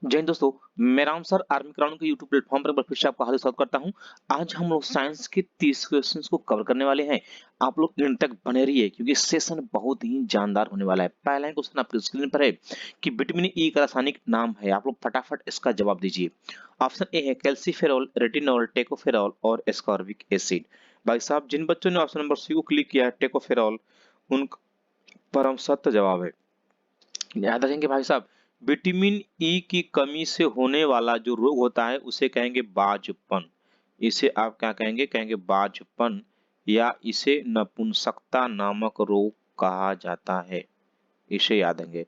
जय हिंद दोस्तों, मैं राम सर आर्मी क्राउन के यूट्यूब प्लेटफॉर्म पर एक बार फिर से आपका हार्दिक स्वागत करता हूं। आज हम लोग साइंस के 30 क्वेश्चंस को कवर करने वाले हैं। आप लोग एंड तक बने रहिए क्योंकि सेशन बहुत ही जानदार होने वाला है। पहला क्वेश्चन आपकी स्क्रीन पर है कि विटामिन ई का रासायनिक नाम है। आप लोग फटाफट इसका जवाब दीजिए। ऑप्शन ए है कैल्सीफेरॉल, रेटिनॉल, टेकोफेरॉल और एस्कॉर्बिक एसिड। भाई साहब, जिन बच्चों ने ऑप्शन नंबर सी को क्लिक किया है टेकोफेरॉल, उन परम सत्य जवाब है। याद रखेंगे भाई साहब, विटामिन ई की कमी से होने वाला जो रोग होता है उसे कहेंगे बाझपन। इसे आप क्या कहेंगे? कहेंगे बाझपन, या इसे नपुंसकता नामक रोग कहा जाता है। इसे याद रखेंगे।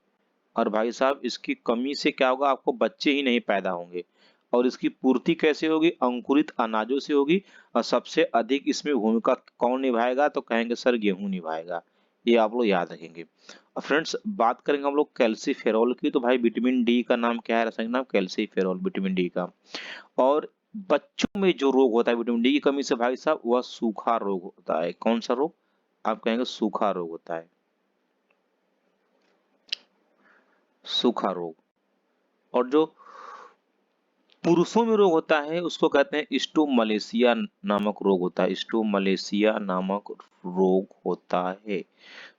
और भाई साहब, इसकी कमी से क्या होगा? आपको बच्चे ही नहीं पैदा होंगे। और इसकी पूर्ति कैसे होगी? अंकुरित अनाजों से होगी। और सबसे अधिक इसमें भूमिका कौन निभाएगा? तो कहेंगे सर गेहूं निभाएगा। ये आप लोग याद रखेंगे। और फ्रेंड्स, बात करेंगे हम लोग कैल्सीफेरॉल की, तो भाई विटामिन डी का नाम क्या है? रासायनिक नाम कैल्सीफेरॉल, विटामिन डी का। और बच्चों में जो रोग होता है विटामिन डी की कमी से भाई साहब, वह सूखा रोग होता है। कौन सा रोग? आप कहेंगे सूखा रोग होता है। सूखा रोग। और जो पुरुषों में रोग होता है उसको कहते हैं स्टोमलेशिया नामक रोग होता है। स्टोमलेशिया नामक रोग होता है।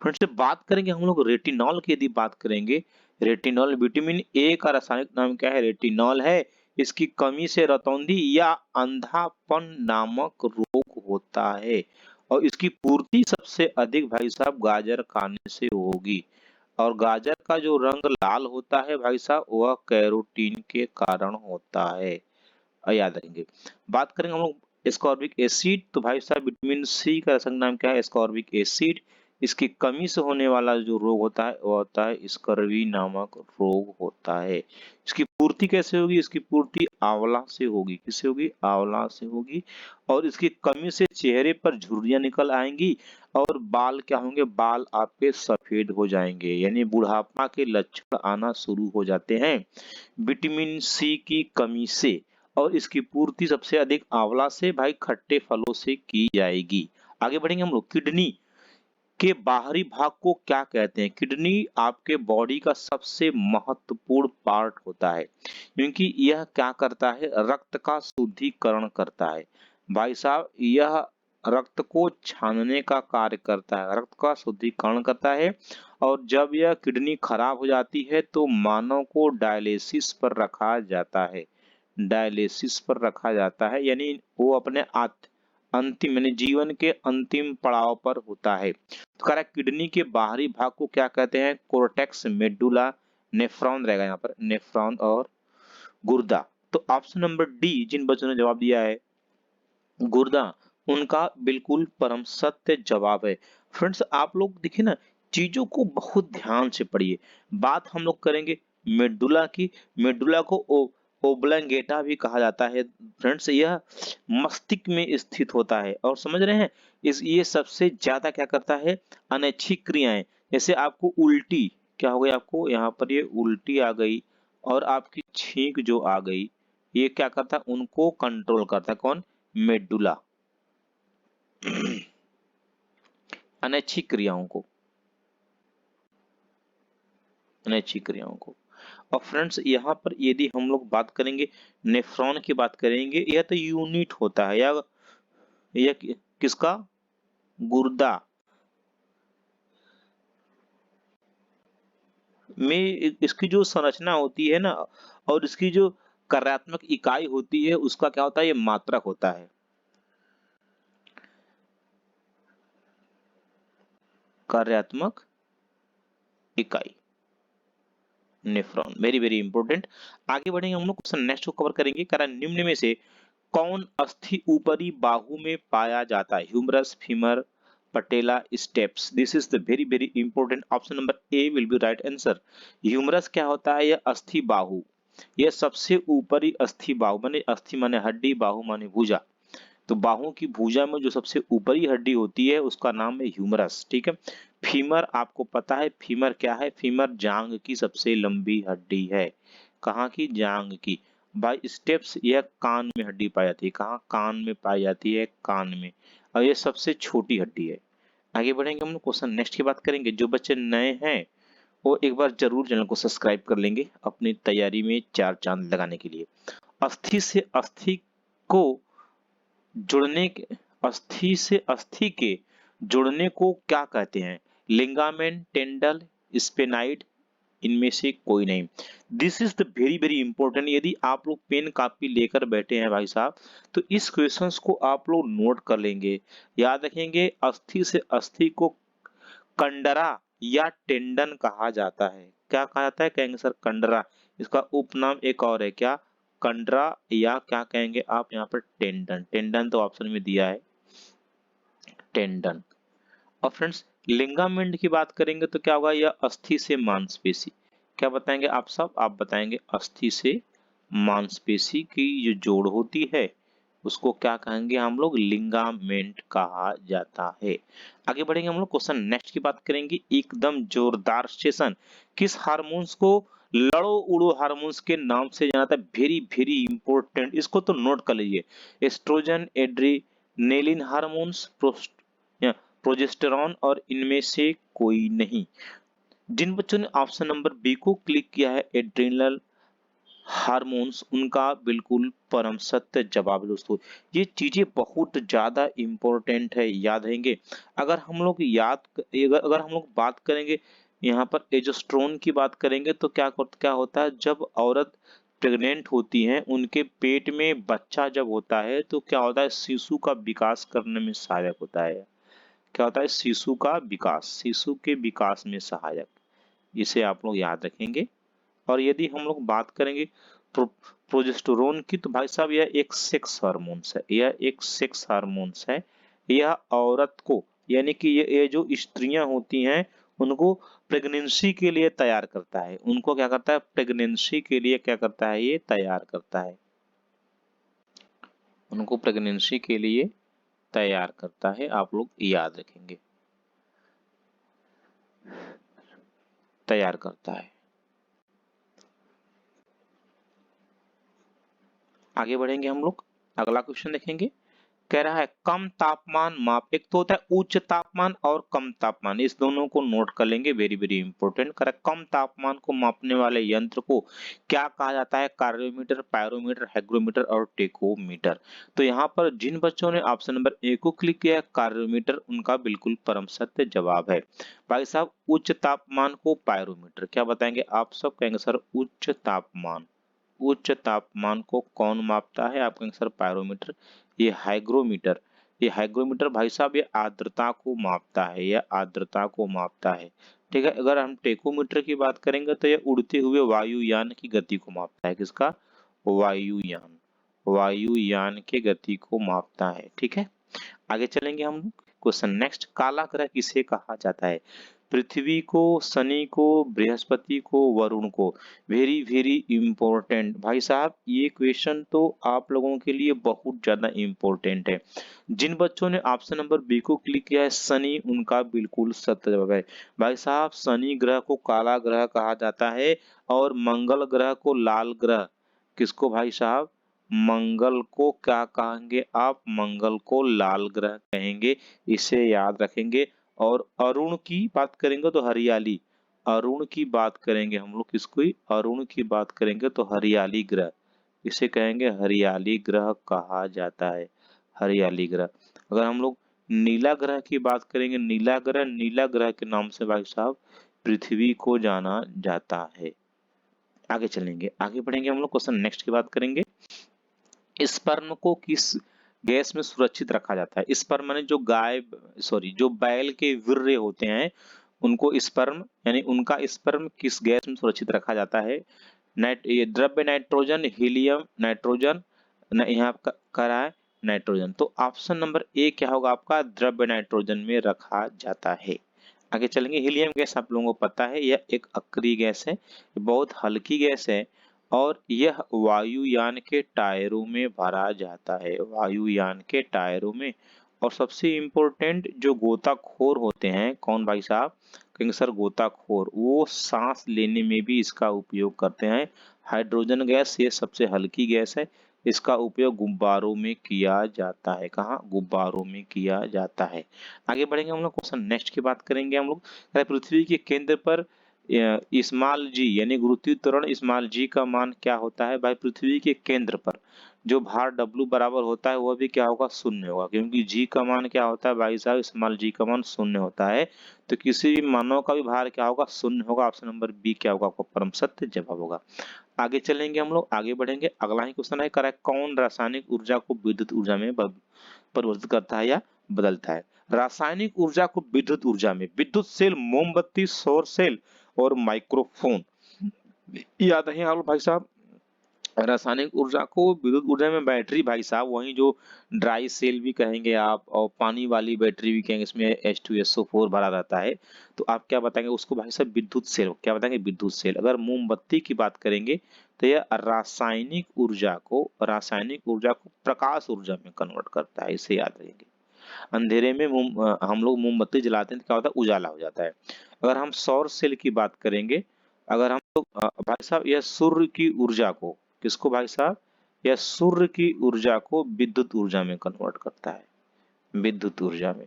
फ्रेंड्स, बात करेंगे हम लोग रेटिनॉल की। यदि बात करेंगे रेटिनॉल, विटामिन ए का रासायनिक नाम क्या है? रेटिनॉल है। इसकी कमी से रतौंधी या अंधापन नामक रोग होता है। और इसकी पूर्ति सबसे अधिक भाई साहब गाजर खाने से होगी। और गाजर का जो रंग लाल होता है भाई साहब, वह कैरोटीन के कारण होता है। याद रखेंगे। बात करेंगे हम लोग एस्कॉर्बिक एसिड, तो भाई साहब विटामिन सी का रासायनिक नाम क्या है? Ascorbic acid. इसकी कमी से होने वाला जो रोग होता है वह होता है स्कर्वी नामक रोग होता है। इसकी पूर्ति कैसे होगी? इसकी पूर्ति आंवला से होगी। किससे होगी? आंवला से होगी। और इसकी कमी से चेहरे पर झुर्रियां निकल आएंगी। और बाल क्या होंगे? बाल आपके सफेद हो जाएंगे, यानी बुढ़ापा के लक्षण आना शुरू हो जाते हैं विटामिन सी की कमी से। और इसकी पूर्ति सबसे अधिक आंवला से, भाई खट्टे फलों से की जाएगी। आगे बढ़ेंगे हम लोग। किडनी के बाहरी भाग को क्या कहते हैं? किडनी आपके बॉडी का सबसे महत्वपूर्ण पार्ट होता है, क्योंकि यह क्या करता है? रक्त का शुद्धिकरण करता है। भाई साहब, यह रक्त को छानने का कार्य करता है, रक्त का शुद्धिकरण करता है। और जब यह किडनी खराब हो जाती है तो मानव को डायलिसिस पर रखा जाता है। डायलिसिस पर रखा जाता है, यानी वो अपने अंतिम यानी जीवन के अंतिम पड़ाव पर होता है। तो कह रहा है किडनी के बाहरी भाग को क्या कहते हैं? कोर्टेक्स, मेडुला, नेफ्रॉन रहेगा यहाँ पर, नेफ्रॉन और गुर्दा। तो ऑप्शन नंबर डी जिन बच्चों ने जवाब दिया है गुर्दा, उनका बिल्कुल परम सत्य जवाब है। फ्रेंड्स, आप लोग देखिए ना, चीजों को बहुत ध्यान से पढ़िए। बात हम लोग करेंगे मेडुला की। मेडुला को ओब्लंगेटा भी कहा जाता है। फ्रेंड्स, यह मस्तिष्क में स्थित होता है। और समझ रहे हैं, इस ये सबसे ज्यादा क्या करता है? अनैच्छिक क्रियाएं, जैसे आपको उल्टी क्या हो गई? आपको यहाँ पर ये उल्टी आ गई और आपकी छींक जो आ गई, ये क्या करता है? उनको कंट्रोल करता है। कौन? मेडुला। अनैच्छिक क्रियाओं को, अनैच्छिक क्रियाओं को। और फ्रेंड्स, यहाँ पर यदि हम लोग बात करेंगे नेफ्रॉन की बात करेंगे, यह तो यूनिट होता है। या यह किसका? गुर्दा में इसकी जो संरचना होती है ना, और इसकी जो कार्यात्मक इकाई होती है उसका क्या होता है? ये मात्रक होता है। कार्यात्मक इकाई, नेफ्रॉन, वेरी वेरी इंपॉर्टेंट। आगे बढ़ेंगे हम लोग, क्वेश्चन नेक्स्ट को कवर करेंगे। कारण निम्न में से कौन अस्थि ऊपरी बाहु में पाया जाता है? Humerus, femur, patella, stapes. This is the very very important. Option number A will be right answer. Humerus क्या होता है? यह अस्थि बाहु, यह सबसे ऊपरी अस्थि बाहु, माने अस्थि माने हड्डी, बाहु माने भुजा। तो बाहों की भुजा में जो सबसे ऊपरी हड्डी होती है उसका नाम है ह्यूमरस। ठीक है। फीमर आपको पता है, फीमर क्या है? फीमर जांग की सबसे लंबी हड्डी है। कहाँ की? जांग की। बाय स्टेप्स, यह कान में हड्डी पाई जाती है। कहाँ? कान में पाई जाती है, कान में। और ये सबसे छोटी हड्डी है। आगे बढ़ेंगे हम लोग, क्वेश्चन नेक्स्ट की बात करेंगे। जो बच्चे नए हैं वो एक बार जरूर चैनल को सब्सक्राइब कर लेंगे अपनी तैयारी में 4 चांद लगाने के लिए। अस्थि से अस्थि को जुड़ने के अस्थि से अस्थि के जुड़ने को क्या कहते हैं? लिगामेंट, टेंडल, स्पेनाइड, इनमें से कोई नहीं। This is the very very important. यदि आप लोग पेन कापी लेकर बैठे हैं भाई साहब, तो इस क्वेश्चंस को आप लोग नोट कर लेंगे, याद रखेंगे। अस्थि से अस्थि को कंडरा या टेंडन कहा जाता है। क्या कहा जाता है? कहेंगे सर कंडरा। इसका उपनाम एक और है, क्या? कंडरा, या क्या कहेंगे आप यहाँ पर? टेंडन। टेंडन तो ऑप्शन में दिया है, टेंडन। और फ्रेंड्स, लिगामेंट की बात करेंगे तो क्या होगा? यह अस्थि से मांसपेशी। क्या बताएंगे आप सब? आप बताएंगे अस्थि से मांसपेशी की जो जोड़ होती है उसको क्या कहेंगे हम लोग? लिगामेंट कहा जाता है। आगे बढ़ेंगे हम लोग, क्वेश्चन नेक्स्ट की बात करेंगे। एकदम जोरदार सेशन किस हार्मोन्स को लड़ो उड़ो हार्मोन्स के नाम से जाना जाता है? वेरी वेरी इंपॉर्टेंट, इसको तो नोट कर लीजिए। एस्ट्रोजन, एड्रीनेलिन हार्मोन्स, प्रोजेस्टेरॉन, और इनमें से कोई नहीं। जिन बच्चों ने ऑप्शन नंबर बी को क्लिक किया है, एड्रिनल हार्मोन्स, उनका बिल्कुल परम सत्य जवाब है दोस्तों। ये चीजें बहुत ज्यादा इंपॉर्टेंट है, याद रहेंगे। अगर हम लोग अगर हम लोग बात करेंगे यहाँ पर एजोस्ट्रोन की बात करेंगे तो क्या होता है? जब औरत प्रेग्नेंट होती है, उनके पेट में बच्चा जब होता है तो क्या होता है? शिशु का विकास करने में सहायक होता है। क्या होता है? शिशु का विकास, शिशु के विकास में सहायक। इसे आप लोग याद रखेंगे। और यदि हम लोग बात करेंगे प्रोजेस्टेरोन की, तो भाई साहब यह एक सेक्स हार्मोन्स है, यह एक सेक्स हार्मोन्स है। यह औरत को, यानी कि ये जो स्त्रियां होती हैं उनको प्रेगनेंसी के लिए तैयार करता है। उनको क्या करता है? प्रेगनेंसी के लिए क्या करता है? ये तैयार करता है। उनको प्रेगनेंसी के लिए तैयार करता है, आप लोग याद रखेंगे, तैयार करता है। आगे बढ़ेंगे हम लोग, अगला क्वेश्चन देखेंगे। कह रहा है कम तापमान माप, एक तो होता है उच्च तापमान और कम तापमान, इस दोनों को नोट कर लेंगे, वेरी वेरी इंपॉर्टेंट। कह रहा है कम तापमान को मापने वाले यंत्र को क्या कहा जाता है? कैलोरीमीटर, पायरोमीटर, हाइग्रोमीटर और टेकोमीटर। तो यहाँ पर जिन बच्चों ने ऑप्शन नंबर ए को क्लिक किया है, कैलोरीमीटर, उनका बिल्कुल परम सत्य जवाब है। भाई साहब, उच्च तापमान को पायरोमीटर। क्या बताएंगे आप सब? कहेंगे सर उच्च तापमान। उच्च तापमान को कौन मापता है? आप कहेंगे सर पायरोमीटर। ये हाइग्रोमीटर, ये हाइग्रोमीटर भाई साहब ये आर्द्रता को मापता है, यह आर्द्रता को मापता है। ठीक है। अगर हम टेकोमीटर की बात करेंगे तो यह उड़ते हुए वायुयान की गति को मापता है। किसका? वायुयान, वायुयान के गति को मापता है। ठीक है। आगे चलेंगे हम लोग, क्वेश्चन नेक्स्ट। काला ग्रह किसे कहा जाता है? पृथ्वी को, शनि को, बृहस्पति को, वरुण को। वेरी वेरी इंपॉर्टेंट भाई साहब, ये क्वेश्चन तो आप लोगों के लिए बहुत ज्यादा इंपॉर्टेंट है। जिन बच्चों ने ऑप्शन नंबर बी को क्लिक किया है, शनि, उनका बिल्कुल सत्य जवाब है। भाई साहब, शनि ग्रह को काला ग्रह कहा जाता है और मंगल ग्रह को लाल ग्रह। किसको भाई साहब? मंगल को क्या कहेंगे आप? मंगल को लाल ग्रह कहेंगे, इसे याद रखेंगे। और अरुण की बात करेंगे तो हरियाली, अरुण की बात करेंगे हम लोग किसको? अरुण की बात करेंगे तो हरियाली ग्रह, इसे कहेंगे हरियाली ग्रह कहा जाता है, हरियाली ग्रह। अगर हम लोग नीला ग्रह की बात करेंगे, नीला ग्रह, नीला ग्रह के नाम से भाई साहब पृथ्वी को जाना जाता है। आगे चलेंगे, आगे बढ़ेंगे हम लोग, क्वेश्चन नेक्स्ट की बात करेंगे। स्पर्म को किस गैस में सुरक्षित रखा जाता है? स्पर्म माने जो गाय, सॉरी, जो बैल के वीर्य होते हैं उनको स्पर्म, यानी उनका स्पर्म किस गैस में सुरक्षित रखा जाता है? ये द्रव्य नाइट्रोजन, हीलियम, नाइट्रोजन, यहाँ कह रहा है नाइट्रोजन। तो ऑप्शन नंबर ए क्या होगा आपका? द्रव्य नाइट्रोजन में रखा जाता है। आगे चलेंगे, हीलियम गैस आप लोगों को पता है यह एक अक्रिय गैस है, बहुत हल्की गैस है और यह वायुयान के टायरों में भरा जाता है, वायुयान के टायरों में। और सबसे इम्पोर्टेंट जो गोताखोर होते हैं, कौन भाई साहब? कहेंगे सर गोताखोर, वो सांस लेने में भी इसका उपयोग करते हैं। हाइड्रोजन गैस ये सबसे हल्की गैस है, इसका उपयोग गुब्बारों में किया जाता है। कहाँ? गुब्बारों में किया जाता है। आगे बढ़ेंगे हम लोग, क्वेश्चन नेक्स्ट की बात करेंगे हम लोग। पृथ्वी के केंद्र पर स्मॉल जी यानी गुरुत्वाकर्षण स्मॉल जी का मान क्या होता है भाई, पृथ्वी के केंद्र पर जो भार W बराबर होता है वह भी क्या होगा, शून्य होगा, क्योंकि जी का मान क्या होता है भाई साहब, स्मॉल जी का मान शून्य होता है। तो किसी भी मानव का भी भार क्या होगा, शून्य होगा। ऑप्शन नंबर बी क्या होगा, आपको परम सत्य जवाब होगा। आगे चलेंगे, हम लोग आगे बढ़ेंगे। अगला ही क्वेश्चन है, करेक्ट, कौन रासायनिक ऊर्जा को विद्युत ऊर्जा में परिवर्तित करता है या बदलता है। रासायनिक ऊर्जा को विद्युत ऊर्जा में विद्युत सेल, मोमबत्ती, सौर सेल और माइक्रोफोन, याद है आप लोग भाई साहब। रासायनिक ऊर्जा को विद्युत ऊर्जा में बैटरी भाई साहब, वही जो ड्राई सेल भी कहेंगे आप और पानी वाली बैटरी भी कहेंगे, इसमें H2SO4 भरा रहता है। तो आप क्या बताएंगे उसको भाई साहब, विद्युत सेल। क्या बताएंगे, विद्युत सेल। अगर मोमबत्ती की बात करेंगे तो यह रासायनिक ऊर्जा को प्रकाश ऊर्जा में कन्वर्ट करता है, इसे याद रखेंगे। अंधेरे में हम लोग मोमबत्ती जलाते हैं तो क्या होता है, उजाला हो जाता है। अगर हम सौर सेल की बात करेंगे, अगर हम लोग भाई साहब, यह सूर्य की ऊर्जा को, किसको भाई साहब, यह सूर्य की ऊर्जा को विद्युत ऊर्जा में कन्वर्ट करता है, विद्युत ऊर्जा में।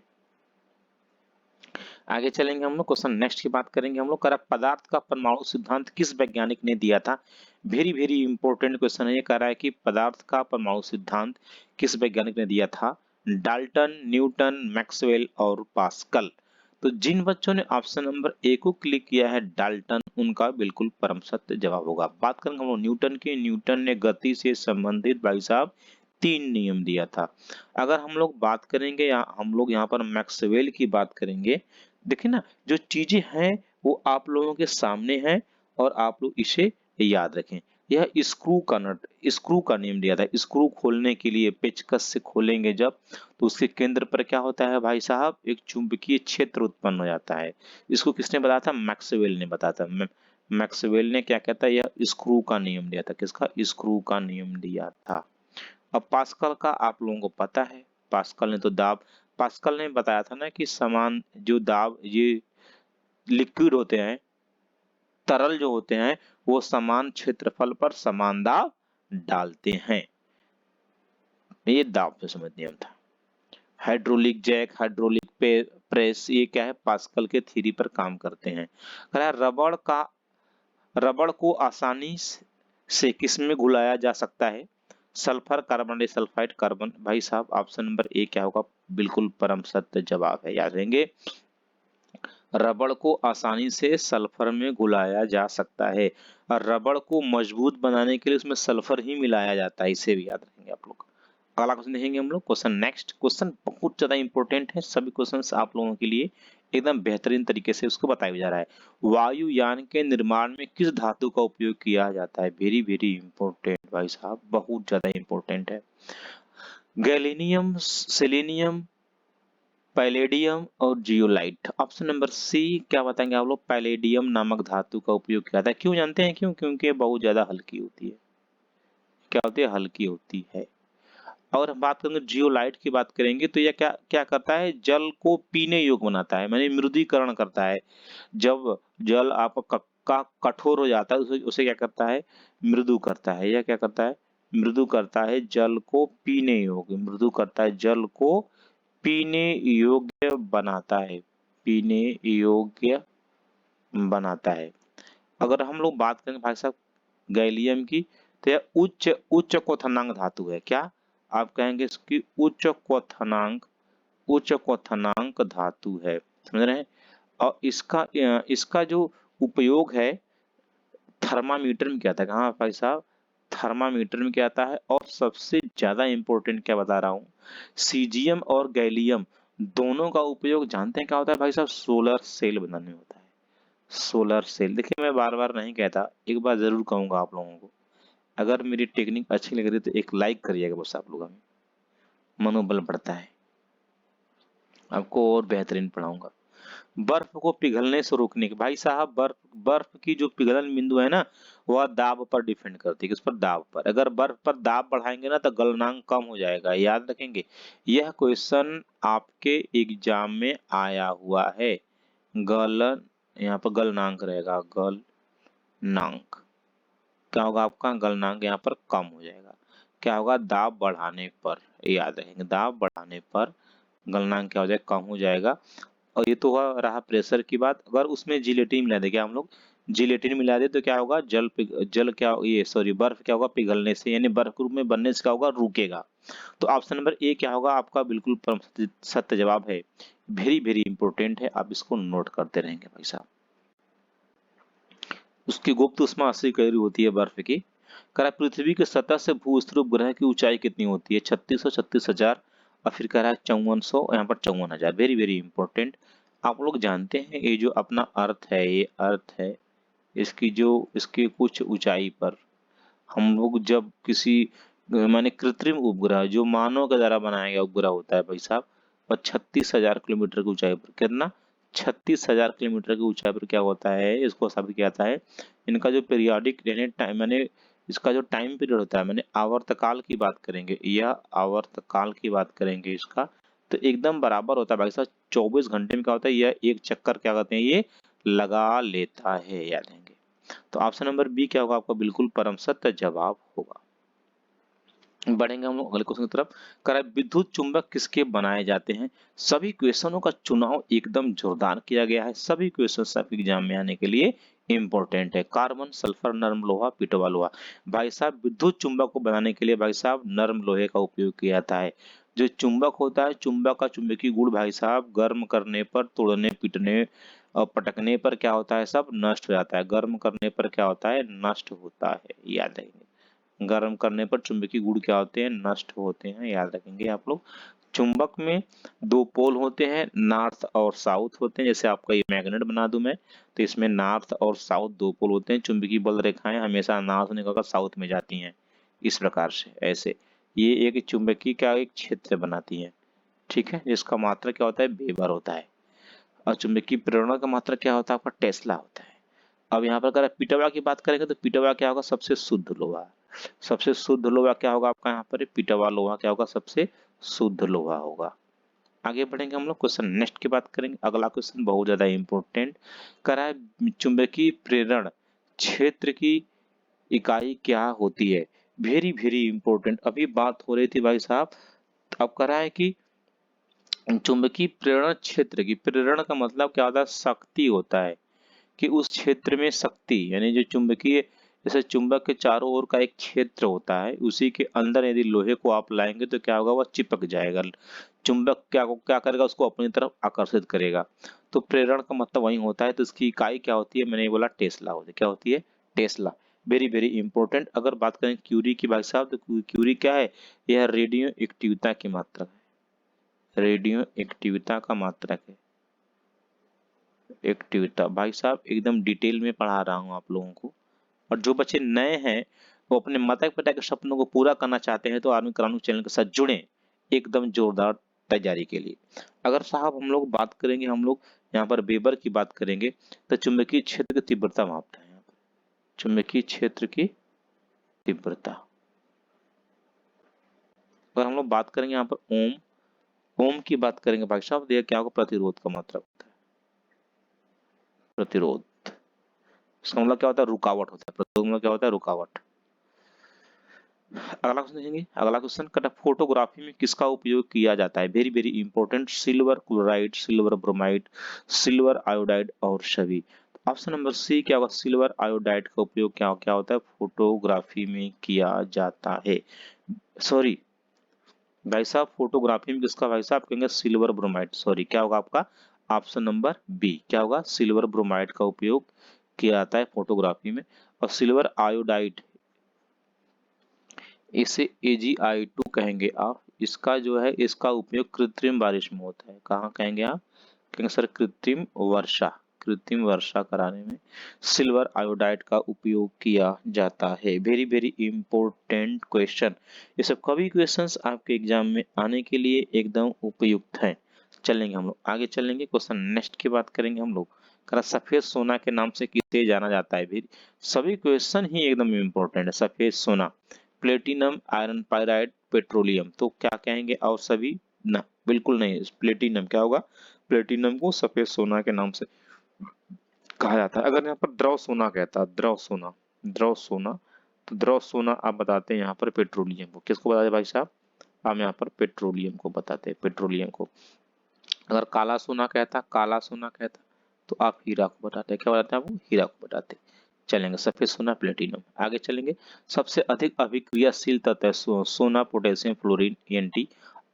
आगे चलेंगे हम लोग, क्वेश्चन नेक्स्ट की बात करेंगे हम लोग। कह रहा पदार्थ का परमाणु सिद्धांत किस वैज्ञानिक ने दिया था। वेरी वेरी इंपॉर्टेंट क्वेश्चन है ये। कह रहा है कि पदार्थ का परमाणु सिद्धांत किस वैज्ञानिक ने दिया था। डाल्टन, न्यूटन, मैक्सवेल और पास्कल। तो जिन बच्चों ने ऑप्शन नंबर ए को क्लिक किया है डाल्टन, उनका बिल्कुल परम सत्य जवाब होगा। बात करेंगे हम लोग न्यूटन की। न्यूटन ने गति से संबंधित भाई साहब 3 नियम दिया था। अगर हम लोग बात करेंगे या हम लोग यहाँ पर मैक्सवेल की बात करेंगे, देखिए ना, जो चीजें हैं वो आप लोगों के सामने हैं और आप लोग इसे याद रखें। यह स्क्रू का नियम दिया था। स्क्रू खोलने के लिए पेचकस से खोलेंगे जब, तो उसके केंद्र पर क्या होता है भाई साहब, एक चुंबकीय क्षेत्र उत्पन्न हो जाता है। इसको किसने बताया था, मैक्सवेल ने बताया था। मैक्सवेल ने क्या कहता है, यह स्क्रू का नियम दिया था। किसका, स्क्रू का नियम दिया था। अब पास्कल का आप लोगों को पता है, पास्कल ने तो दाब, पास्कल ने बताया था ना कि समान जो दाब, ये लिक्विड होते हैं, तरल जो होते हैं, वो समान क्षेत्रफल पर समान दाब डालते हैं। ये दाब से संबंधित नियम था। हाइड्रोलिक जैक, हाइड्रोलिक प्रेस, ये क्या है, पास्कल के थ्योरी पर काम करते हैं। रबड़ को आसानी से किसमें घुलाया जा सकता है। Sulphur, carbon disulphide, carbon. भाई साहब ऑप्शन नंबर ए क्या होगा, बिल्कुल परम सत्य जवाब है, याद रहेंगे। रबड़ को आसानी से सल्फर में घुलाया जा सकता है और रबड़ को मजबूत बनाने के लिए उसमें सल्फर ही मिलाया जाता है, इसे भी याद रखेंगे आप लोग। अगला क्वेश्चन देखेंगे हम लोग। क्वेश्चन नेक्स्ट, क्वेश्चन बहुत ज्यादा इंपॉर्टेंट है, सभी क्वेश्चंस आप लोगों के लिए एकदम बेहतरीन तरीके से उसको बताया जा रहा है। वायुयान के निर्माण में किस धातु का उपयोग किया जाता है। वेरी वेरी इंपॉर्टेंट भाई साहब, बहुत ज्यादा इंपॉर्टेंट है। गैलीनियम, सेलेनियम, पैलेडियम और जियोलाइट। ऑप्शन नंबर सी क्या बताएंगे आप लोग, पैलेडियम नामक धातु का उपयोग किया जाता है। क्यों जानते हैं क्यों, क्योंकि ये बहुत ज्यादा हल्की होती है। क्या होती है, हल्की होती है। और हम बात करेंगे जियोलाइट की बात करेंगे तो यह क्या क्या करता है, जल को पीने योग्य बनाता है, माने मृदुकरण करता है। जब जल आपका कठोर हो जाता है, उसे क्या करता है, मृदु करता है। यह क्या करता है, मृदु करता है, जल को पीने योग्य, मृदु करता है, जल को पीने योग्य बनाता है, पीने योग्य बनाता है। अगर हम लोग बात करें भाई साहब गैलियम की, तो यह उच्च उच्च क्वथनांक धातु है। क्या आप कहेंगे, इसकी उच्च क्वथनांक धातु है, समझ रहे हैं। और इसका जो उपयोग है थर्मामीटर में किया था। कहाँ भाई साहब, थर्मामीटर में क्या आता है। और सबसे ज्यादा इंपॉर्टेंट क्या बता रहा हूँ, सीजियम और गैलियम दोनों का उपयोग जानते हैं क्या होता है भाई साहब, सोलर सेल बनाने में होता है। सोलर सेल, देखिए मैं बार बार नहीं कहता, एक बार जरूर कहूंगा आप लोगों को, अगर मेरी टेक्निक अच्छी लग रही है तो एक लाइक करिएगा बस, आप लोगों में मनोबल बढ़ता है, आपको और बेहतरीन पढ़ाऊंगा। बर्फ को पिघलने से रोकने के, भाई साहब बर्फ बर्फ की जो पिघलन बिंदु है ना, वह दाब पर डिपेंड करती है। किस पर, दाब पर। अगर बर्फ पर दाब बढ़ाएंगे ना तो गलनांक कम हो जाएगा, याद रखेंगे। यह क्वेश्चन आपके एग्जाम में आया हुआ है। गलन, यहाँ पर गलनांक रहेगा, गलनांक क्या होगा आपका, गलनांक यहाँ पर कम हो जाएगा। क्या होगा, दाब बढ़ाने पर, याद रखेंगे, दाब बढ़ाने पर गलनांक क्या हो जाएगा, कम हो जाएगा। और ये तो हुआ रहा प्रेशर की बात। अगर उसमें जिलेटिन मिला देंगे हम लोग, जिलेटिन मिला दे तो क्या होगा, जल क्या ये सॉरी बर्फ क्या होगा, पिघलने से, यानी बर्फ के रूप में बनने से क्या होगा, रुकेगा। तो ऑप्शन नंबर ए क्या होगा आपका, बिल्कुल सत्य जवाब है। वेरी वेरी इंपॉर्टेंट है, आप इसको नोट करते रहेंगे भाई साहब। उसकी गुप्त उष्मा 80 कैलोरी होती है बर्फ की। कह रहा है पृथ्वी की सतह से भूस्वरूप ग्रह की ऊंचाई कितनी होती है, 3600, 36,000, और फिर कह रहा है 5400, यहाँ पर 54,000। Very very important. आप लोग जानते हैं ये जो अपना अर्थ है, ये अर्थ है, इसकी कुछ ऊंचाई पर हम लोग जब किसी माने कृत्रिम उपग्रह जो मानव के द्वारा बनाया गया उपग्रह होता है भाई साहब, और 36,000 किलोमीटर की ऊंचाई पर, कितना, 36,000 किलोमीटर की ऊंचाई पर क्या होता है, इसको स्थापित किया जाता है। इनका जो पीरियोडिक टाइम मैंने इसका जो टाइम पीरियड होता है, मैंने आवर्तकाल की बात करेंगे, या आवर्तकाल की बात करेंगे इसका, तो एकदम बराबर होता है भाई साहब। 24 घंटे में क्या होता है, यह एक चक्कर क्या कहते हैं, ये लगा लेता है, याद रहेंगे। तो ऑप्शन नंबर बी क्या होगा आपका, बिल्कुल परम सत्य जवाब होगा। बढ़ेंगे हम लोग अगले क्वेश्चन की तरफ। करा विद्युत चुंबक किसके बनाए जाते हैं। सभी क्वेश्चनों का चुनाव एकदम जोरदार किया गया है, सभी क्वेश्चन सब एग्जाम में आने के लिए इंपॉर्टेंट है। कार्बन, सल्फर, नर्म लोहा, पिटवा लोहा। भाई साहब विद्युत चुंबक को बनाने के लिए भाई साहब नर्म लोहे का उपयोग किया जाता है। जो चुंबक होता है, चुंबक का चुंबकीय गुण भाई साहब गर्म करने पर, तोड़ने, पीटने और पटकने पर क्या होता है, सब नष्ट हो जाता है। गर्म करने पर क्या होता है, नष्ट होता है, याद रखेंगे। गर्म करने पर चुंबकीय गुण क्या होते हैं, नष्ट होते हैं, याद रखेंगे आप लोग। चुंबक में दो पोल होते हैं, नॉर्थ और साउथ होते हैं। जैसे आपका ये मैग्नेट बना दूं मैं, तो इसमें नॉर्थ और साउथ दो पोल होते हैं। चुंबकीय बल रेखाएं हमेशा नॉर्थ निकलकर साउथ में जाती हैं, इस प्रकार से ऐसे ये एक चुंबकीय का एक क्षेत्र बनाती है, ठीक है, जिसका मात्रा क्या होता है, वेबर होता है। और चुंबकीय प्रेरणा का मात्रा क्या होता है आपका, टेस्ला होता है। अब यहाँ पर अगर पिटवा की बात करेंगे तो पिटवा क्या होगा, सबसे शुद्ध लोहा। सबसे शुद्ध लोहा क्या होगा आपका, यहाँ पर पिटवा लोहा क्या होगा, सबसे शुद्ध लोहा होगा। आगे बढ़ेंगे हम लोग, क्वेश्चन नेक्स्ट की बात करेंगे। अगला क्वेश्चन बहुत ज्यादा इंपॉर्टेंट करा है, चुंबकीय प्रेरण क्षेत्र की इकाई क्या होती है। वेरी वेरी इंपॉर्टेंट, अभी बात हो रही थी भाई साहब। अब करा है कि चुंबकीय प्रेरण क्षेत्र की, प्रेरण का मतलब क्या होता है, शक्ति होता है, कि उस क्षेत्र में शक्ति, यानी जो चुंबकीय, जैसे चुंबक के चारों ओर का एक क्षेत्र होता है, उसी के अंदर यदि लोहे को आप लाएंगे तो क्या होगा, वह चिपक जाएगा। चुंबक क्या क्या करेगा, उसको अपनी तरफ आकर्षित करेगा। तो प्रेरण का मतलब वही होता है। तो इसकी इकाई क्या होती है, मैंने बोला टेस्ला होती है। क्या होती है, टेस्ला। Very very important. अगर बात करें क्यूरी की भाई साहब, तो क्यूरी क्या है, यह रेडियो एक्टिविता की मात्रक है, रेडियो एक्टिविता का मात्रक है। एक्टिविटा भाई साहब एकदम डिटेल में पढ़ा रहा हूँ आप लोगों को। और जो बच्चे नए हैं वो अपने माता पिता के सपनों को पूरा करना चाहते हैं तो आर्मी करानू चैनल के साथ जुड़े एकदम जोरदार तैयारी के लिए। अगर साहब हम लोग बात करेंगे, हम लोग यहाँ पर वेबर की बात करेंगे, तो चुंबकीय क्षेत्र की तीव्रता मापता है यहाँ पर। चुंबकीय क्षेत्र की तीव्रता। अगर हम लोग बात करेंगे यहाँ पर ओम, ओम की बात करेंगे भाई साहब, देखिए क्या होगा, प्रतिरोध का मात्रक होता है, प्रतिरोध। इसका मतलब क्या होता है, रुकावट होता है। प्रतिरोध मतलब क्या होता है, रुकावट। अगला क्वेश्चन देखेंगे। अगला क्वेश्चन कहता है फोटोग्राफी में किसका उपयोग किया जाता है। Very very important, silver chloride, silver bromide, silver iodide और सभी। ऑप्शन नंबर सी क्या होगा, सिल्वर आयोडाइड का उपयोग क्या क्या होता है, फोटोग्राफी में किया जाता है। सॉरी भाई साहब, फोटोग्राफी में किसका भाई साहब कहेंगे, सिल्वर ब्रोमाइड। सॉरी क्या होगा आपका, ऑप्शन नंबर बी क्या होगा, सिल्वर ब्रोमाइड का उपयोग किया जाता है फोटोग्राफी में। और सिल्वर आयोडाइड, इसे AgI2 कहेंगे आप। इसका जो है, इसका उपयोग कृत्रिम बारिश में होता है। कहाँ कहेंगे आप, कहेंगे सर कृत्रिम वर्षा, कृत्रिम वर्षा कराने में सिल्वर आयोडाइड का उपयोग किया जाता है। Very very important question. ये सब कभी क्वेश्चंस आपके एग्जाम में आने के लिए एकदम उपयुक्त हैं। चलेंगे हम लोग आगे, चलेंगे क्वेश्चन नेक्स्ट की बात करेंगे हम लोग। करा सफेद सोना के नाम से किसे जाना जाता है। भी सभी क्वेश्चन ही एकदम इंपॉर्टेंट है। सफेद सोना, प्लेटिनम, आयरन पाइराइड, पेट्रोलियम, तो क्या कहेंगे, और सभी ना, बिल्कुल नहीं। प्लेटिनम क्या होगा, प्लेटिनम को सफेद सोना के नाम से कहा जाता है। अगर यहाँ पर द्रव सोना कहता है, द्रव सोना, द्रव सोना, तो द्रव सोना आप बताते हैं यहाँ पर पेट्रोलियम को। किसको बताते हैं भाई साहब, हम यहाँ पर पेट्रोलियम को बताते हैं, पेट्रोलियम को। अगर काला सोना कहता, काला सोना कहता, तो आप हीरा को बताते हैं, क्या बताते हैं आपको, हीरा को बताते हैं। चलेंगे सफेद सोना प्लेटिनम, आगे चलेंगे। सबसे अधिक अभिक्रियाशील तत्व है सोना पोटेशियम फ्लोरीन एन।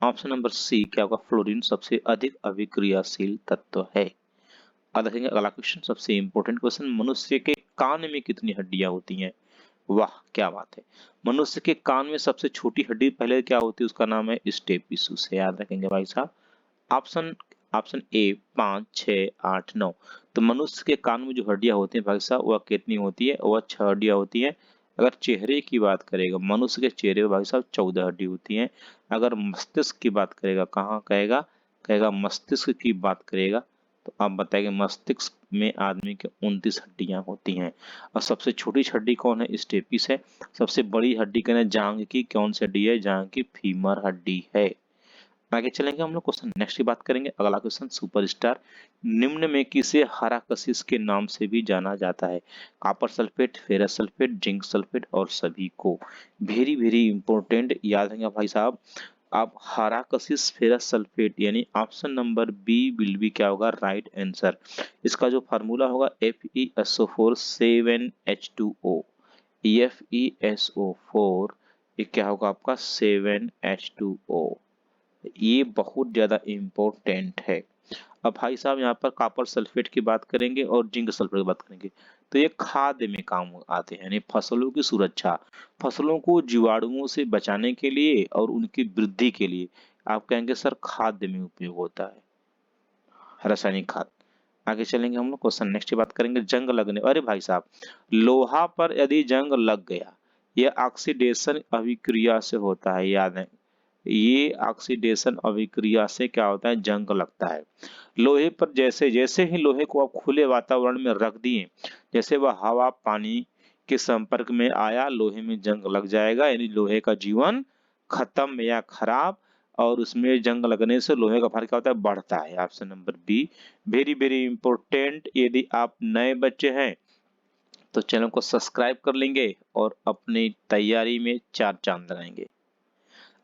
ऑप्शन नंबर सी क्या होगा, फ्लोरीन सबसे अधिक अभिक्रियाशील तत्व है। अब देखेंगे अगला क्वेश्चन, सबसे इंपॉर्टेंट क्वेश्चन, मनुष्य के कान में कितनी हड्डियां होती हैं। वाह क्या बात है, मनुष्य के कान में सबसे छोटी हड्डी पहले क्या होती है, उसका नाम है स्टेपिस, से याद रखेंगे भाई साहब। Option option A 5, 6, 8, 9। तो मनुष्य के कान में जो हड्डियां होती हैं भाई साहब वह कितनी होती है, वह 6 हड्डियां होती हैं। अगर चेहरे की बात करेगा, मनुष्य के चेहरे में भाई साहब 14 हड्डी होती हैं। अगर मस्तिष्क की बात करेगा, कहाँ कहेगा, कहेगा मस्तिष्क की बात करेगा, तो आप बताएंगे मस्तिष्क में आदमी के 29 हड्डियां होती हैं। और सबसे छोटी हड्डी कौन है, स्टेपिस है। सबसे बड़ी हड्डी कहना जांघ की कौन सी हड्डी है, जांघ की फीमर हड्डी है। आगे चलेंगे हम लोग क्वेश्चन नेक्स्ट की बात करेंगे। अगला क्वेश्चन, सुपरस्टार निम्न में किसे हरा कशिश के नाम से भी जाना जाता है। Copper sulphate, ferrous sulphate, zinc sulphate और सभी को। वेरी वेरी इंपॉर्टेंट, याद रहेंगे भाई साहब। आप हरा कशिश फेरस सल्फेट यानी option number B will be क्या होगा, राइट आंसर। इसका जो फार्मूला होगा FeSO4 7H2O, FeSO4 ये क्या होगा आपका 7H2O। ये बहुत ज्यादा इम्पोर्टेंट है। अब भाई साहब यहाँ पर कॉपर सल्फेट की बात करेंगे और जिंक सल्फेट की बात करेंगे, तो ये खाद्य में काम आते हैं, यानी फसलों की सुरक्षा, फसलों को जीवाणुओं से बचाने के लिए और उनकी वृद्धि के लिए आप कहेंगे सर खाद्य में उपयोग होता है, रासायनिक खाद। आगे चलेंगे हम लोग क्वेश्चन नेक्स्ट की बात करेंगे, जंग लगने, अरे भाई साहब लोहा पर यदि जंग लग गया, यह ऑक्सीडेशन अभिक्रिया से होता है, याद है, ये ऑक्सीडेशन अभिक्रिया से क्या होता है, जंग लगता है। लोहे पर जैसे जैसे ही लोहे को आप खुले वातावरण में रख दिए, जैसे वह हवा पानी के संपर्क में आया, लोहे में जंग लग जाएगा, यानी लोहे का जीवन खत्म या खराब। और उसमें जंग लगने से लोहे का भार क्या होता है, बढ़ता है। Option number be very very important. यदि आप नए बच्चे हैं तो चैनल को सब्सक्राइब कर लेंगे और अपनी तैयारी में 4 चांद लगाएंगे।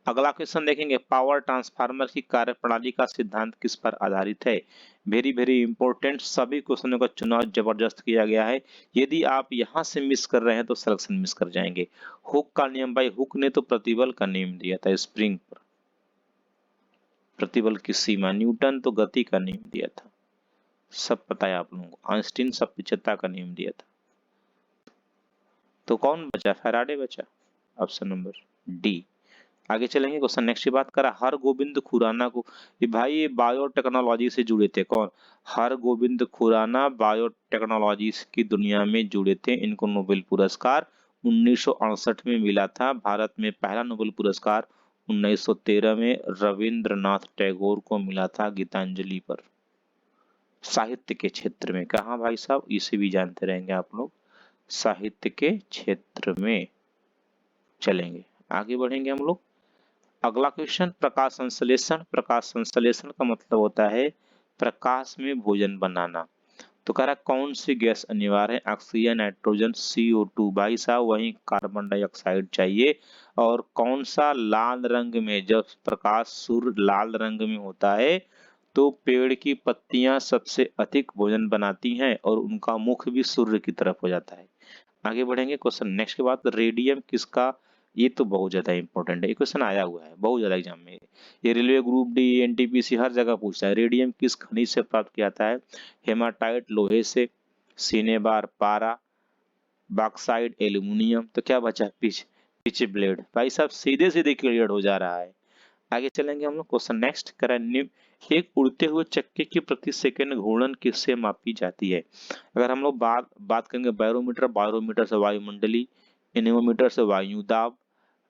अगला क्वेश्चन देखेंगे, पावर ट्रांसफार्मर की कार्यप्रणाली का सिद्धांत किस पर आधारित है। वेरी वेरी इंपॉर्टेंट, सभी क्वेश्चनों का चुनाव जबरदस्त किया गया है। यदि आप यहां से मिस कर रहे हैं तो सिलेक्शन मिस कर जाएंगे। हुक का नियम, भाई हुक ने तो प्रतिबल का नियम दिया था स्प्रिंग पर, प्रतिबल की सीमा, न्यूटन तो गति का नियम दिया था, सब पता है आप लोगों को, आइंस्टीन सापेक्षता का नियम दिया था। तो कौन बचा, फैराडे बचा, ऑप्शन नंबर डी। आगे चलेंगे क्वेश्चन नेक्स्ट की बात करा, हर गोविंद खुराना को, ये भाई ये बायोटेक्नोलॉजी से जुड़े थे, कौन, हर गोविंद खुराना बायोटेक्नोलॉजी की दुनिया में जुड़े थे। इनको नोबेल पुरस्कार 1968 में मिला था। भारत में पहला नोबेल पुरस्कार 1913 में रविंद्रनाथ टैगोर को मिला था गीतांजलि पर, साहित्य के क्षेत्र में। कहा भाई साहब, इसे भी जानते रहेंगे आप लोग, साहित्य के क्षेत्र में। चलेंगे आगे बढ़ेंगे हम लोग। अगला क्वेश्चन, प्रकाश संश्लेषण। प्रकाश संश्लेषण का मतलब होता है प्रकाश में भोजन बनाना। तो कह रहा कौन सी गैस अनिवार्य है, ऑक्सीजन, नाइट्रोजन, CO2। भाई साहब वहीं कार्बन डाइऑक्साइड चाहिए। और कौन सा लाल रंग में, जब प्रकाश सूर्य लाल रंग में होता है तो पेड़ की पत्तियां सबसे अधिक भोजन बनाती हैं और उनका मुख भी सूर्य की तरफ हो जाता है। आगे बढ़ेंगे क्वेश्चन नेक्स्ट के बाद, रेडियम किसका, ये तो बहुत ज्यादा इंपॉर्टेंट है, ये क्वेश्चन आया हुआ है बहुत ज्यादा एग्जाम में, ये रेलवे ग्रुप डी NTPC हर जगह पूछता है। रेडियम किस खनिज से प्राप्त किया जाता है, हेमाटाइट लोहे से, सिनेबार पारा, बॉक्साइट एल्यूमिनियम। तो क्या बचा, पिच ब्लेड। भाई साहब सीधे सीधे क्लियर हो जा रहा है। आगे चलेंगे हम लोग क्वेश्चन नेक्स्ट करें, एक उड़ते हुए चक्के की प्रति सेकंड घूर्णन किससे मापी जाती है। अगर हम लोग बात करेंगे बैरोमीटर, बायोमीटर से वायुमंडली, एनेमोमीटर से वायु दाब,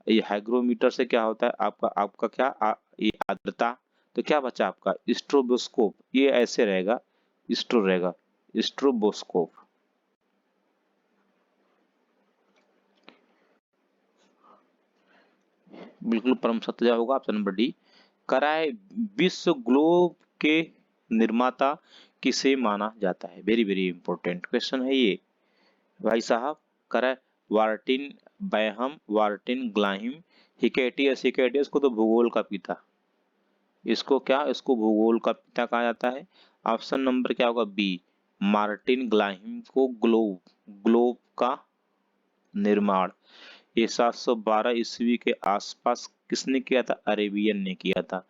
ये हाइग्रोमीटर से क्या होता है आपका आपका क्या ये आर्द्रता। तो क्या बचा आपका स्ट्रोबोस्कोप, ये ऐसे रहेगा, स्ट्रो रहेगा, स्ट्रोबोस्कोप। बिल्कुल परम सत्य होगा ऑप्शन नंबर डी। कराए विश्व ग्लोब के निर्माता किसे माना जाता है, वेरी वेरी इंपॉर्टेंट क्वेश्चन है ये भाई साहब। कराए वार्टिन बैहम, वार्टिन ग्लाहिम, हिकेटियस। हिकेटियस को तो भूगोल का पिता, इसको क्या, इसको भूगोल का पिता कहा जाता है। ऑप्शन नंबर क्या होगा बी, मार्टिन ग्लाहिम को ग्लोब का निर्माण ये 712 ईस्वी के आसपास किसने किया था? अरेबियन ने किया था।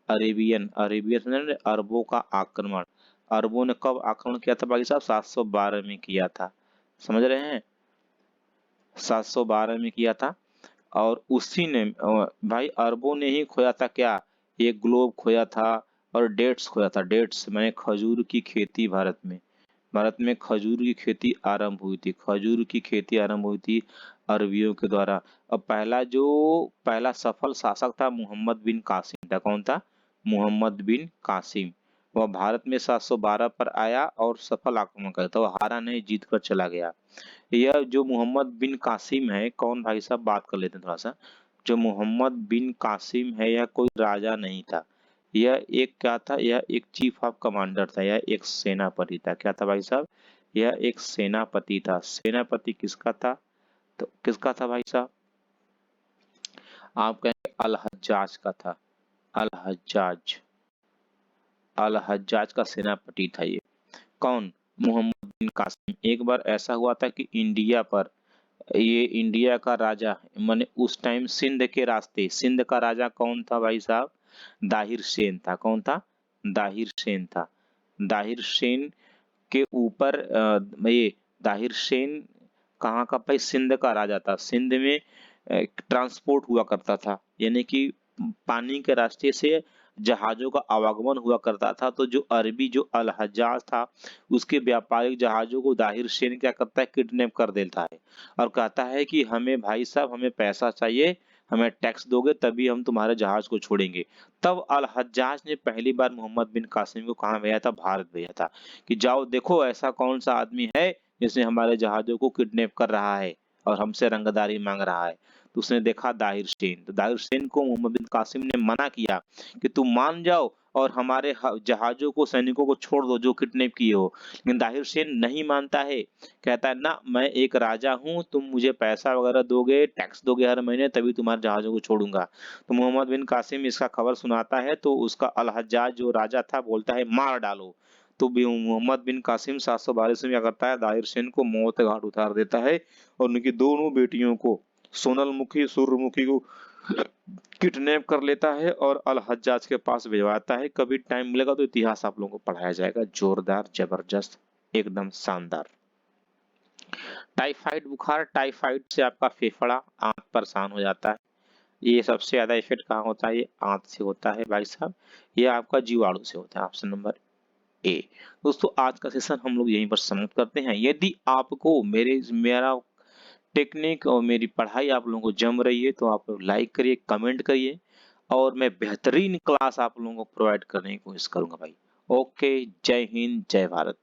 अरेबियन अरेबियन अरबों का आक्रमण, अरबों ने कब आक्रमण किया था भाई साहब? 712 में किया था। समझ रहे हैं? 712 में किया था। और उसी ने भाई अरबों ने ही खोया था क्या? ये ग्लोब खोया था और डेट्स खोया था। डेट्स मैंने खजूर की खेती भारत में खजूर की खेती आरंभ हुई थी। खजूर की खेती आरंभ हुई थी अरबियों के द्वारा। अब पहला सफल शासक था मोहम्मद बिन कासिम था। कौन था? मोहम्मद बिन कासिम। वह भारत में 712 पर आया और सफल आक्रमण करता, वह हारा नहीं, जीत कर चला गया। यह जो मोहम्मद बिन कासिम है, कौन भाई साहब, बात कर लेते हैं थोड़ा सा। जो मोहम्मद बिन कासिम है, यह कोई राजा नहीं था। यह एक क्या था? यह एक चीफ ऑफ कमांडर था। यह एक सेनापति था। क्या था भाई साहब? यह एक सेनापति था। सेनापति किसका था? तो किसका था भाई साहब? आप कहेंगे अल हज्जाज का था। अल हज्जाज, अल हज्जाज का सेनापति था ये। कौन? मोहम्मद बिन कासिम। एक बार ऐसा हुआ था कि इंडिया का राजा, माने उस टाइम सिंध के रास्ते, सिंध का राजा कौन था भाई साहब? दाहिर सेन था। कौन था? दाहिर सेन था। दाहिर सेन के ऊपर ये दाहिर सेन कहाँ का? भाई सिंध का राजा था। सिंध में ट्रांसपोर्ट हुआ करता था, यानी कि पानी के रास्ते से जहाजों का आवागमन हुआ करता था। तो जो अरबी जो अल हज्जाज था, उसके व्यापारिक जहाजों को दाहिर सेन क्या करता है? किडनैप कर देता है और कहता है कि हमें भाई साहब, हमें पैसा चाहिए, हमें टैक्स दोगे तभी हम तुम्हारे जहाज को छोड़ेंगे। तब अल हज्जाज ने पहली बार मोहम्मद बिन कासिम को कहाँ भेजा था? भारत भेजा था कि जाओ देखो ऐसा कौन सा आदमी है जिसने हमारे जहाजों को किडनैप कर रहा है और हमसे रंगदारी मांग रहा है। तो उसने देखा दाहिर सेन, तो दाहिर सेन को मोहम्मद बिन कासिम ने मना किया कि तुम मान जाओ और हमारे जहाजों को, सैनिकों को छोड़ दो जो किडनैप किए हो। लेकिन दाहिर सेन नहीं मानता है, कहता है ना, मैं एक राजा हूँ, तुम मुझे पैसा वगैरह दोगे, टैक्स दोगे हर महीने, तभी तुम्हारे जहाजों को छोड़ूंगा। तो मोहम्मद बिन कासिम इसका खबर सुनाता है तो उसका अल हज्जाज जो राजा था बोलता है मार डालो। तो मोहम्मद बिन कासिम 712 में क्या करता है? दाहिर सेन को मौत के घाट उतार देता है और उनकी दोनों बेटियों को, सोनलमुखी सूर्यमुखी को किडनैप कर लेता है और अल हज्जाज के पास भिजवाता है। कभी टाइम मिलेगा तो इतिहास आप लोगों को पढ़ाया जाएगा। जोरदार, जबरदस्त, एकदम शानदार। टाइफाइड बुखार, टाइफाइड से आपका फेफड़ा, आंत परेशान हो जाता है। ये सबसे ज्यादा इफेक्ट कहाँ होता है? ये आंत से होता है भाई साहब। ये आपका जीवाणु से होता है। ऑप्शन नंबर ए। दोस्तों आज का सेशन हम लोग यहीं पर समाप्त करते हैं। यदि आपको मेरा टेक्निक और मेरी पढ़ाई आप लोगों को जम रही है तो आप लोग लाइक करिए, कमेंट करिए और मैं बेहतरीन क्लास आप लोगों को प्रोवाइड करने की कोशिश करूंगा भाई। ओके, जय हिंद, जय भारत।